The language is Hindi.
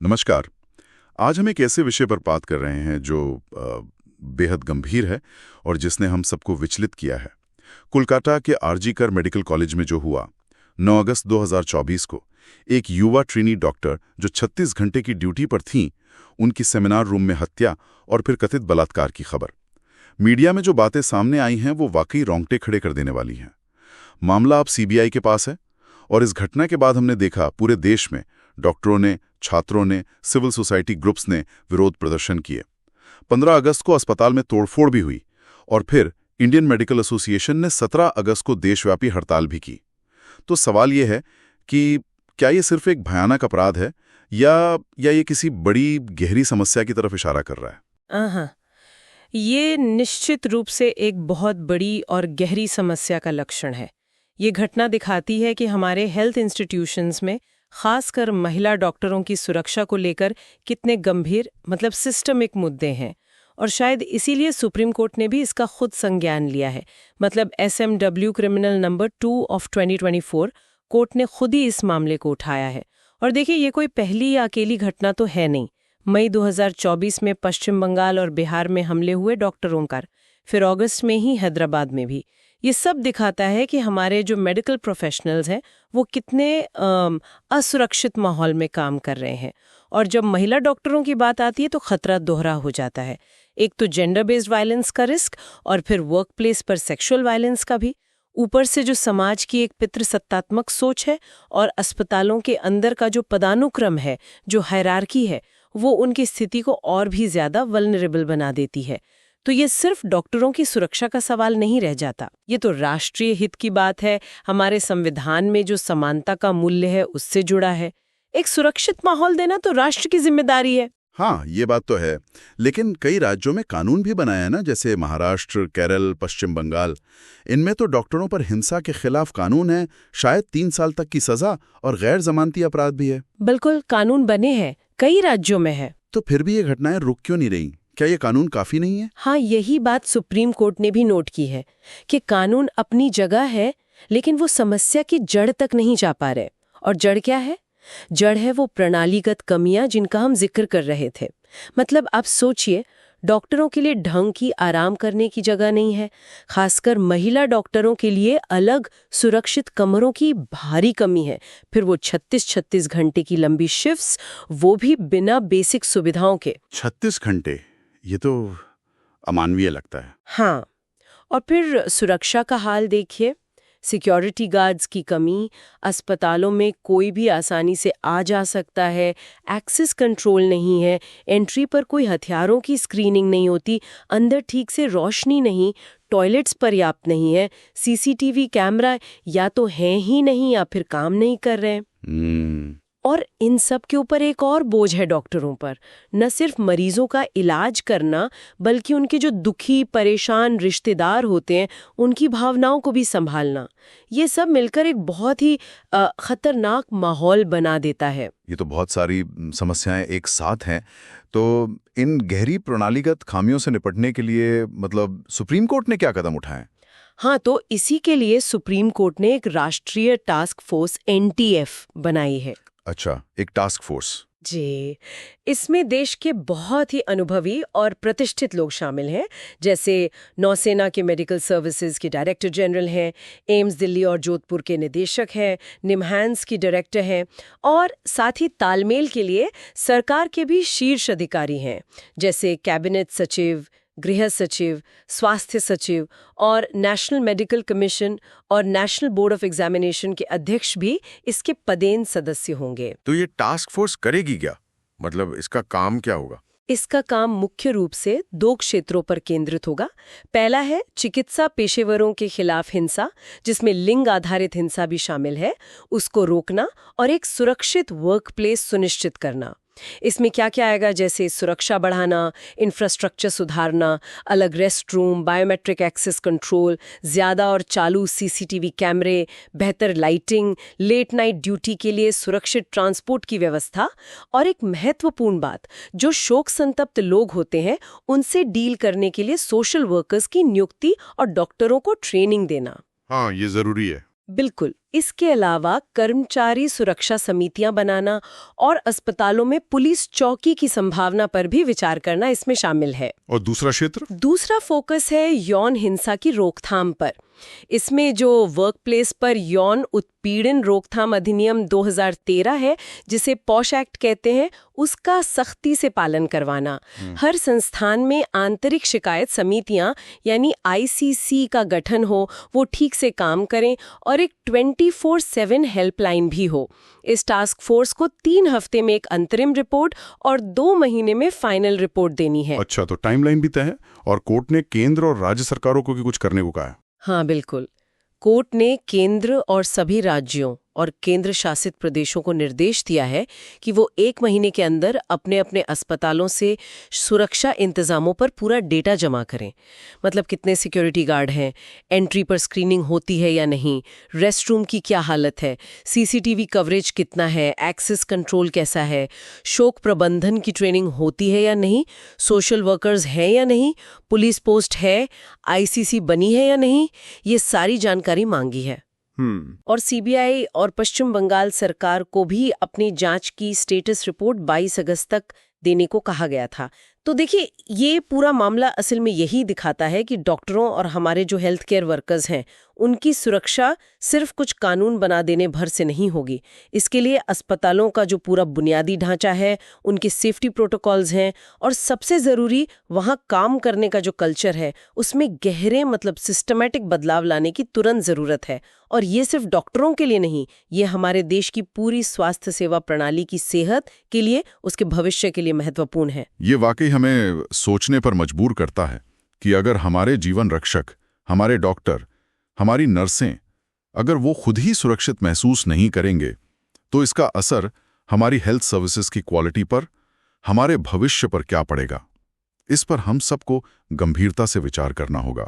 नमस्कार। आज हम एक ऐसे विषय पर बात कर रहे हैं जो बेहद गंभीर है और जिसने हम सबको विचलित किया है। कोलकाता के आरजी कर मेडिकल कॉलेज में जो हुआ 9 अगस्त 2024 को एक युवा ट्रेनी डॉक्टर जो 36 घंटे की ड्यूटी पर थीं, उनकी सेमिनार रूम में हत्या और फिर कथित बलात्कार की खबर। मीडिया में जो बातें सामने आई हैं वो वाकई रोंगटे खड़े कर देने वाली हैं। मामला अब सीबीआई के पास है और इस घटना के बाद हमने देखा पूरे देश में डॉक्टरों ने, छात्रों ने, सिविल सोसाइटी ग्रुप्स ने विरोध प्रदर्शन किए। 15 अगस्त को अस्पताल में तोड़फोड़ भी हुई और फिर इंडियन मेडिकल एसोसिएशन ने 17 अगस्त को देशव्यापी हड़ताल भी की। तो सवाल ये है कि क्या ये सिर्फ एक भयानक अपराध है या ये किसी बड़ी गहरी समस्या की तरफ इशारा कर रहा है? हाँ, ये निश्चित रूप से एक बहुत बड़ी और गहरी समस्या का लक्षण है। ये घटना दिखाती है कि हमारे हेल्थ इंस्टीट्यूशंस में खासकर महिला डॉक्टरों की सुरक्षा को लेकर कितने गंभीर सिस्टमिक मुद्दे हैं। और शायद इसीलिए सुप्रीम कोर्ट ने भी इसका खुद संज्ञान लिया है। SMW criminal number 2 of 2024 court ने खुद ही इस मामले को उठाया है। और देखिए, ये कोई पहली या अकेली घटना तो है नहीं। मई 2024 में पश्चिम बंगाल और बिहार में हमले हुए डॉक्टरों का, फिर अगस्त में ही हैदराबाद में भी। ये सब दिखाता है कि हमारे जो मेडिकल प्रोफेशनल्स हैं वो कितने असुरक्षित माहौल में काम कर रहे हैं। और जब महिला डॉक्टरों की बात आती है तो खतरा दोहरा हो जाता है। एक तो जेंडर बेस्ड वायलेंस का रिस्क और फिर वर्क प्लेस पर सेक्सुअल वायलेंस का भी। ऊपर से जो समाज की एक पितृसत्तात्मक सोच है और अस्पतालों के अंदर का जो पदानुक्रम है, जो हायरार्की है, वो उनकी स्थिति को और भी ज्यादा वल्नरेबल बना देती है। तो ये सिर्फ डॉक्टरों की सुरक्षा का सवाल नहीं रह जाता, ये तो राष्ट्रीय हित की बात है। हमारे संविधान में जो समानता का मूल्य है उससे जुड़ा है। एक सुरक्षित माहौल देना तो राष्ट्र की जिम्मेदारी है। हाँ, ये बात तो है। लेकिन कई राज्यों में कानून भी बनाया है ना, जैसे महाराष्ट्र, केरल, पश्चिम बंगाल। इनमें तो डॉक्टरों पर हिंसा के खिलाफ कानून है, शायद 3 साल तक की सजा और गैर जमानती अपराध भी है। बिल्कुल, कानून बने हैं, कई राज्यों में है। तो फिर भी ये घटनाएं रुक क्यों नहीं रही? क्या ये कानून काफी नहीं है? हाँ, यही बात सुप्रीम कोर्ट ने भी नोट की है कि कानून अपनी जगह है, लेकिन वो समस्या की जड़ तक नहीं जा पा रहे। और जड़ क्या है? जड़ है वो प्रणालीगत कमियां जिनका हम जिक्र कर रहे थे। आप सोचिए, डॉक्टरों के लिए ढंग की आराम करने की जगह नहीं है। खासकर महिला डॉक्टरों के लिए अलग सुरक्षित कमरों की भारी कमी है। फिर वो 36 घंटे की लंबी शिफ्ट्स, वो भी बिना बेसिक सुविधाओं के। 36 घंटे, ये तो अमानवीय लगता है। हाँ, और फिर सुरक्षा का हाल देखिए। सिक्योरिटी गार्ड्स की कमी, अस्पतालों में कोई भी आसानी से आ जा सकता है, एक्सेस कंट्रोल नहीं है, एंट्री पर कोई हथियारों की स्क्रीनिंग नहीं होती, अंदर ठीक से रोशनी नहीं, टॉयलेट्स पर्याप्त नहीं है, सीसीटीवी कैमरा या तो हैं ही नहीं या फिर काम नहीं कर रहे हैं। और इन सब के ऊपर एक और बोझ है डॉक्टरों पर, न सिर्फ मरीजों का इलाज करना, बल्कि उनके जो दुखी परेशान रिश्तेदार होते हैं उनकी भावनाओं को भी संभालना। ये सब मिलकर एक बहुत ही खतरनाक माहौल बना देता है। ये तो बहुत सारी समस्याएं एक साथ हैं। तो इन गहरी प्रणालीगत खामियों से निपटने के लिए सुप्रीम कोर्ट ने क्या कदम उठाए? हाँ, तो इसी के लिए सुप्रीम कोर्ट ने एक राष्ट्रीय टास्क फोर्स NTF बनाई है। अच्छा, एक टास्क फोर्स। जी, इसमें देश के बहुत ही अनुभवी और प्रतिष्ठित लोग शामिल हैं, जैसे नौसेना के मेडिकल सर्विसेज के डायरेक्टर जनरल हैं, एम्स दिल्ली और जोधपुर के निदेशक हैं, निमहांस की डायरेक्टर हैं, और साथ ही तालमेल के लिए सरकार के भी शीर्ष अधिकारी हैं, जैसे कैबिनेट सचिव, गृह सचिव, स्वास्थ्य सचिव और नेशनल मेडिकल कमीशन और नेशनल बोर्ड ऑफ एग्जामिनेशन के अध्यक्ष भी इसके पदेन सदस्य होंगे। तो ये टास्क फोर्स करेगी क्या? इसका काम क्या होगा? इसका काम मुख्य रूप से 2 क्षेत्रों पर केंद्रित होगा। पहला है चिकित्सा पेशेवरों के खिलाफ हिंसा, जिसमें लिंग आधारित हिंसा भी शामिल है, उसको रोकना और एक सुरक्षित वर्क प्लेस सुनिश्चित करना। इसमें क्या क्या आएगा, जैसे सुरक्षा बढ़ाना, इंफ्रास्ट्रक्चर सुधारना, अलग rest room, biometric access control, ज्यादा और चालू सीसीटीवी कैमरे, बेहतर लाइटिंग, लेट नाइट ड्यूटी के लिए सुरक्षित ट्रांसपोर्ट की व्यवस्था, और एक महत्वपूर्ण बात, जो शोक संतप्त लोग होते हैं उनसे डील करने के लिए सोशल वर्कर्स की नियुक्ति और डॉक्टरों को ट्रेनिंग देना। हाँ, ये जरूरी है। बिल्कुल। इसके अलावा कर्मचारी सुरक्षा समितियां बनाना और अस्पतालों में पुलिस चौकी की संभावना पर भी विचार करना इसमें शामिल है। और दूसरा क्षेत्र? दूसरा फोकस है यौन हिंसा की रोकथाम पर। इसमें जो वर्कप्लेस पर यौन उत्पीड़न रोकथाम अधिनियम 2013 है, जिसे पॉश एक्ट कहते हैं, उसका सख्ती से पालन करवाना। हर संस्थान में आंतरिक शिकायत समितियां यानी ICC का गठन हो, वो ठीक से काम करें और एक 24/7 हेल्पलाइन भी हो। इस टास्क फोर्स को 3 हफ्ते में एक अंतरिम रिपोर्ट और 2 महीने में फाइनल रिपोर्ट देनी है। अच्छा, तो टाइमलाइन भी तय है। और कोर्ट ने केंद्र और राज्य सरकारों को भी कुछ करने को कहा है। हाँ बिल्कुल। कोर्ट ने केंद्र और सभी राज्यों और केंद्र शासित प्रदेशों को निर्देश दिया है कि वो 1 महीने के अंदर अपने अपने अस्पतालों से सुरक्षा इंतजामों पर पूरा डेटा जमा करें। मतलब कितने सिक्योरिटी गार्ड हैं, एंट्री पर स्क्रीनिंग होती है या नहीं, रेस्टरूम की क्या हालत है, CCTV कवरेज कितना है, एक्सेस कंट्रोल कैसा है, शोक प्रबंधन की ट्रेनिंग होती है या नहीं, सोशल वर्कर्स हैं या नहीं, पुलिस पोस्ट है, ICC बनी है या नहीं, ये सारी जानकारी मांगी है। और CBI और पश्चिम बंगाल सरकार को भी अपनी जांच की स्टेटस रिपोर्ट 22 अगस्त तक देने को कहा गया था। तो देखिए, ये पूरा मामला असल में यही दिखाता है कि डॉक्टरों और हमारे जो हेल्थ केयर वर्कर्स हैं, उनकी सुरक्षा सिर्फ कुछ कानून बना देने भर से नहीं होगी। इसके लिए अस्पतालों का जो पूरा बुनियादी ढांचा है, उनके सेफ्टी प्रोटोकॉल्स हैं, और सबसे ज़रूरी वहाँ काम करने का जो कल्चर है, उसमें गहरे सिस्टमैटिक बदलाव लाने की तुरंत ज़रूरत है। और ये सिर्फ डॉक्टरों के लिए नहीं, ये हमारे देश की पूरी स्वास्थ्य सेवा प्रणाली की सेहत के लिए, उसके भविष्य के लिए महत्वपूर्ण है। ये वाकई हमें सोचने पर मजबूर करता है कि अगर हमारे जीवन रक्षक, हमारे डॉक्टर, हमारी नर्सें, अगर वो खुद ही सुरक्षित महसूस नहीं करेंगे, तो इसका असर हमारी हेल्थ सर्विसेज की क्वालिटी पर, हमारे भविष्य पर क्या पड़ेगा। इस पर हम सबको गंभीरता से विचार करना होगा।